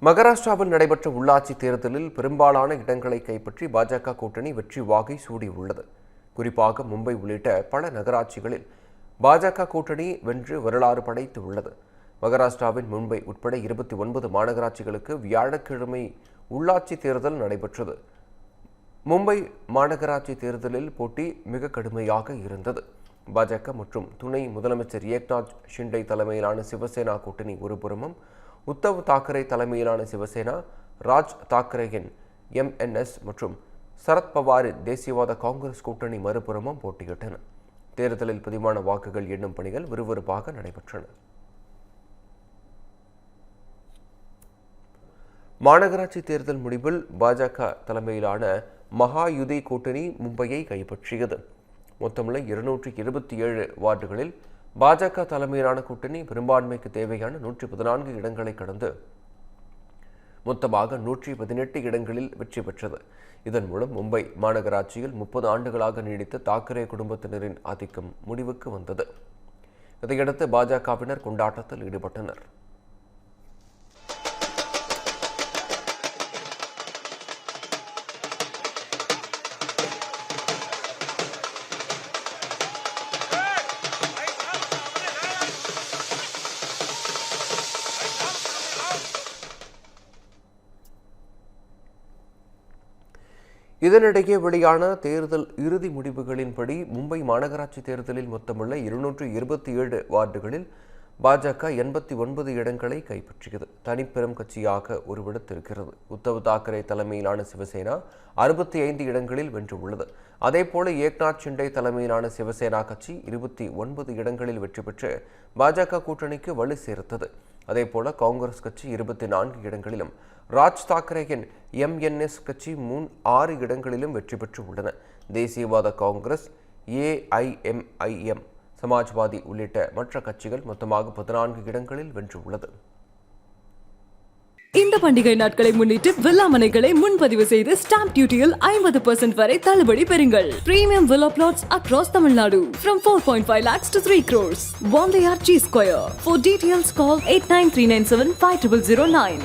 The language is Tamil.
மகாராஷ்டிராவில் நடைபெற்ற உள்ளாட்சி தேர்தலில் பெரும்பாலான இடங்களை கைப்பற்றி பாஜக கூட்டணி வெற்றி வாகை சூடியுள்ளது. குறிப்பாக மும்பை உள்ளிட்ட பல நகராட்சிகளில் பாஜக கூட்டணி வென்று வரலாறு படைத்து உள்ளது. மகாராஷ்டிராவின் மும்பை உட்பட 29 மாநகராட்சிகளுக்கு வியாழக்கிழமை உள்ளாட்சி தேர்தல் நடைபெற்றது. மும்பை மாநகராட்சி தேர்தலில் போட்டி மிக கடுமையாக இருந்தது. பாஜக மற்றும் துணை முதலமைச்சர் ஏக்நாத் ஷிண்டே தலைமையிலான சிவசேனா கூட்டணி ஒருபுறமும், உத்தவ் தாக்கரே தலைமையிலான சிவசேனா, ராஜ் தாக்கரேயின் MNS மற்றும் சரத்பவாரின் தேசியவாத காங்கிரஸ் கூட்டணி மறுபுறமும் போட்டியிட்டன. தேர்தலில் பதிவான வாக்குகள் எண்ணும் பணிகள் விறுவிறுப்பாக நடைபெற்றன. மாநகராட்சி தேர்தல் முடிவில் பாஜக தலைமையிலான மகாயுதி கூட்டணி மும்பையை கைப்பற்றியது. மொத்தமுள்ள 227 வார்டுகளில் பாஜக தலைமையிலான கூட்டணி பெரும்பான்மைக்கு தேவையான 114 இடங்களை கடந்து மொத்தமாக 118 இடங்களில் வெற்றி பெற்றது. இதன் மூலம் மும்பை மாநகராட்சியில் 30 ஆண்டுகளாக நீடித்த தாக்கரே குடும்பத்தினரின் ஆதிக்கம் முடிவுக்கு வந்தது. இதையடுத்து பாஜகவினர் கொண்டாட்டத்தில் ஈடுபட்டனர். இதனிடையே வெளியான தேர்தல் இறுதி முடிவுகளின்படி மும்பை மாநகராட்சி தேர்தலில் மொத்தமுள்ள 227 வார்டுகளில் பாஜக 89 இடங்களை கைப்பற்றியது. தனிப்பெரும் கட்சியாக உருவெடுத்திருக்கிறது. உத்தவ் தாக்கரே தலைமையிலான சிவசேனா 65 இடங்களில் வென்றுள்ளது. அதேபோல ஏக்நாத் ஷிண்டே தலைமையிலான சிவசேனா கட்சி 29 இடங்களில் வெற்றி பெற்று பாஜக கூட்டணிக்கு வலு சேர்த்தது. அதேபோல காங்கிரஸ் கட்சி 24 இடங்களிலும், ராஜ் தாக்கரேயின் MNS கட்சி 6 இடங்களிலும் வெற்றி பெற்று உள்ளன. தேசியவாத காங்கிரஸ், AIMIM, சமாஜ்வாதி உள்ளிட்ட மற்ற கட்சிகள் மொத்தமாக 14 இடங்களில் வென்றுள்ளது. இந்த பண்டிகை நாட்களை முன்னிட்டு வில்லா மனைகளை முன்பதிவு செய்து ஸ்டாம்ப் டியூட்டியில் 50% வரை தள்ளுபடி பெறுங்கள். Premium villa plots across Tamil Nadu from 4.5 lakhs to 3 crores. Wandeyar G Square. For details call 8939750009.